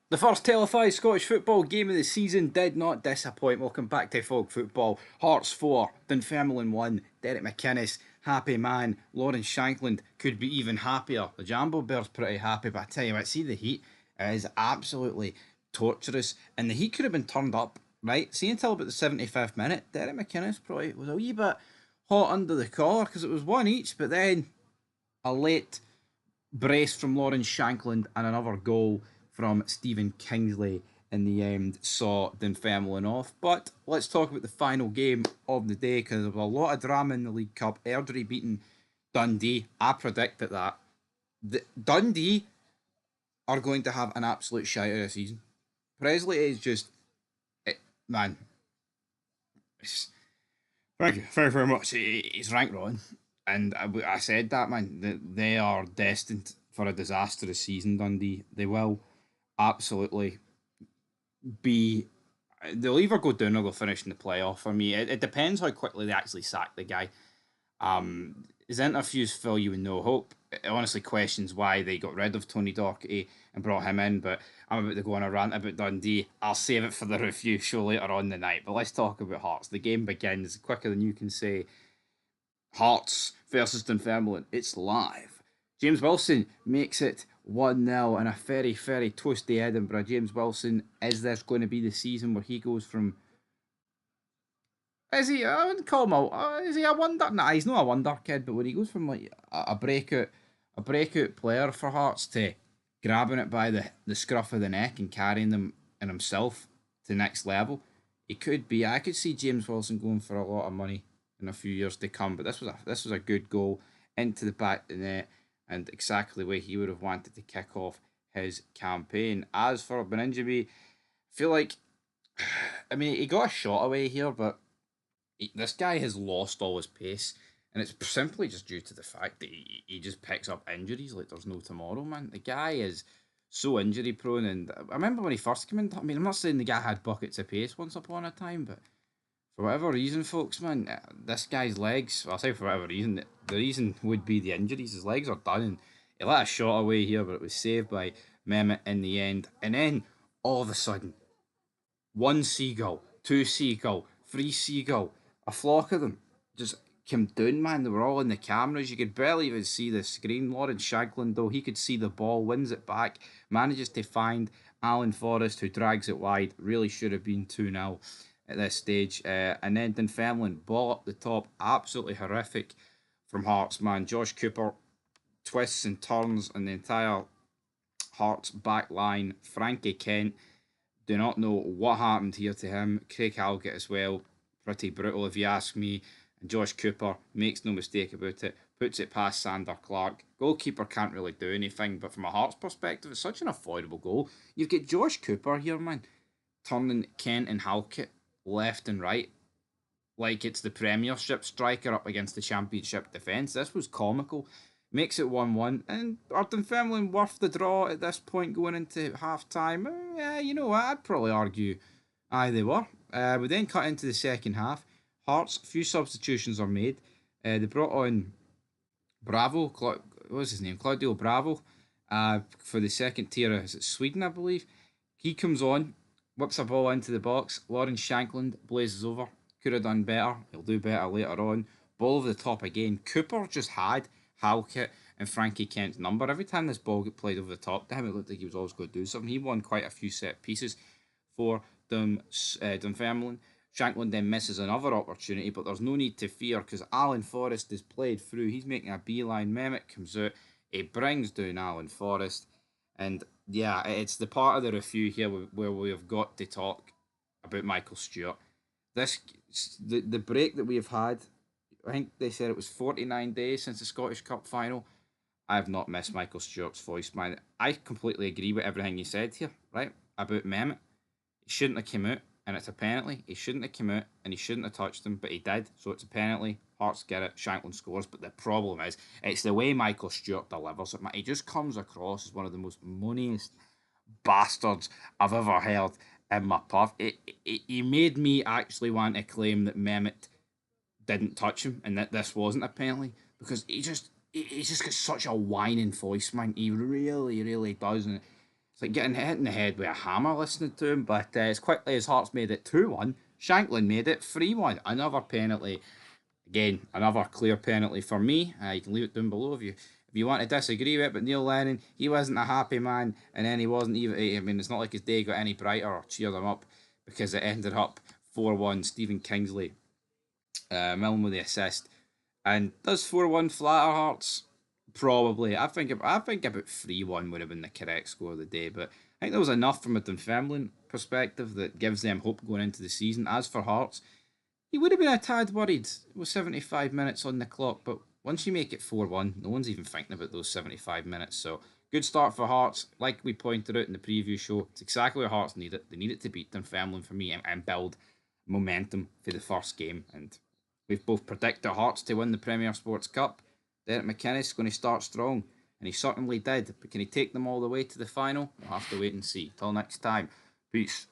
The first televised Scottish football game of the season did not disappoint. Welcome back to Folk Football. Hearts 4, Dunfermline 1. Derek Mciness, happy man. Lawrence Shankland could be even happier. The Jambo Bear's pretty happy, but I tell you what, see the heat. It is absolutely torturous. And the heat could have been turned up, right? See until about the 75th minute. Derek McInnes probably was a wee bit hot under the collar because it was one each, but then a late brace from Lawrence Shankland and another goal from Stephen Kingsley in the end saw Dunfermline off. But let's talk about the final game of the day because there was a lot of drama in the League Cup. Airdrie beating Dundee. I predicted that. Dundee are going to have an absolute shite of a season. Presley is just, man, thank you very, very much. He's ranked wrong. And I said that, man, they are destined for a disastrous season, Dundee. They will absolutely be. They'll either go down or they'll finish in the playoff. For me, it depends how quickly they actually sack the guy. His interviews fill you with no hope. It honestly questions why they got rid of Tony Docherty and brought him in, but I'm about to go on a rant about Dundee. I'll save it for the review show later on the night. But let's talk about Hearts. The game begins quicker than you can say. Hearts versus Dunfermline. It's live. James Wilson makes it 1-0 in a very, very toasty Edinburgh. James Wilson, is this going to be the season where he goes from. Is he? I wouldn't call him a. Is he a wonder? Nah, he's not a wonder kid. But when he goes from like a breakout player for Hearts to grabbing it by the scruff of the neck and carrying them in himself to the next level, he could be. I could see James Wilson going for a lot of money in a few years to come. But this was a good goal into the back of the net and exactly the way he would have wanted to kick off his campaign. As for Benjamin, I feel like, I mean, he got a shot away here, but this guy has lost all his pace. And it's simply just due to the fact that he just picks up injuries like there's no tomorrow, man. The guy is so injury prone. And I remember when he first came in, I mean, I'm not saying the guy had buckets of pace once upon a time, but for whatever reason, folks, man, this guy's legs, well, I'll say for whatever reason, the reason would be the injuries. His legs are done. And he let a shot away here, but it was saved by Mehmet in the end. And then, all of a sudden, one seagull, two seagull, three seagull, a flock of them just came down, man. They were all in the cameras. You could barely even see the screen. Lawrence Shankland, though, he could see the ball, wins it back, manages to find Alan Forrest, who drags it wide. Really should have been 2-0 at this stage. And then Dunfermline, ball up the top, absolutely horrific from Hearts, man. Josh Cooper twists and turns on the entire Hearts back line. Frankie Kent, do not know what happened here to him. Craig Halkett as well, pretty brutal if you ask me. And Josh Cooper makes no mistake about it, puts it past Sander Clark. Goalkeeper can't really do anything, but from a Hearts perspective, it's such an avoidable goal. You've got Josh Cooper here, man, turning Kent and Halkett left and right like it's the Premiership striker up against the Championship defence. This was comical. Makes it 1-1. And are Dunfermline worth the draw at this point going into half time? Yeah, you know what? I'd probably argue aye, they were. We then cut into the second half. Hearts, a few substitutions are made. They brought on Bravo, what was his name? Claudio Bravo, for the second tier. Is it Sweden, I believe? He comes on, whips a ball into the box. Lawrence Shankland blazes over. Could have done better. He'll do better later on. Ball over the top again. Cooper just had Halkett and Frankie Kent's number. Every time this ball got played over the top to him, it looked like he was always going to do something. He won quite a few set pieces for Dunfermline. Shankland then misses another opportunity, but there's no need to fear because Alan Forrest is played through. He's making a beeline. Mehmet comes out. He brings down Alan Forrest. And yeah, it's the part of the review here where we have got to talk about Michael Stewart. This the break that we have had, I think they said it was 49 days since the Scottish Cup final. I have not missed Michael Stewart's voice, man. I completely agree with everything you said here, right? About Mehmet. He shouldn't have come out, and it's a penalty. He shouldn't have come out, and he shouldn't have touched him, but he did, so it's a penalty. Hearts get it, Shankland scores, but the problem is, it's the way Michael Stewart delivers it, man. He just comes across as one of the most moneyest bastards I've ever heard in my puff. He made me actually want to claim that Mehmet didn't touch him and that this wasn't a penalty because he's just got such a whining voice, man. He really, really does. And It's like getting hit in the head with a hammer listening to him. But as quickly as Hearts made it 2-1, Shanklin made it 3-1. Another penalty. Again, another clear penalty for me. You can leave it down below if you want to disagree with it. But Neil Lennon, he wasn't a happy man, and then he wasn't even. I mean, it's not like his day got any brighter or cheered him up because it ended up 4-1. Stephen Kingsley, Milne with the assist, and does 4-1 flatter Hearts? Probably. I think about 3-1 would have been the correct score of the day, but I think there was enough from a Dunfermline perspective that gives them hope going into the season. As for Hearts, he would have been a tad worried with 75 minutes on the clock, but once you make it 4-1, no one's even thinking about those 75 minutes. So, good start for Hearts. Like we pointed out in the preview show, it's exactly what Hearts need it. They need it to beat Dunfermline for me and build momentum for the first game. And we've both predicted Hearts to win the Premier Sports Cup. Derek Mciness is going to start strong, and he certainly did. But can he take them all the way to the final? We'll have to wait and see. Till next time, peace.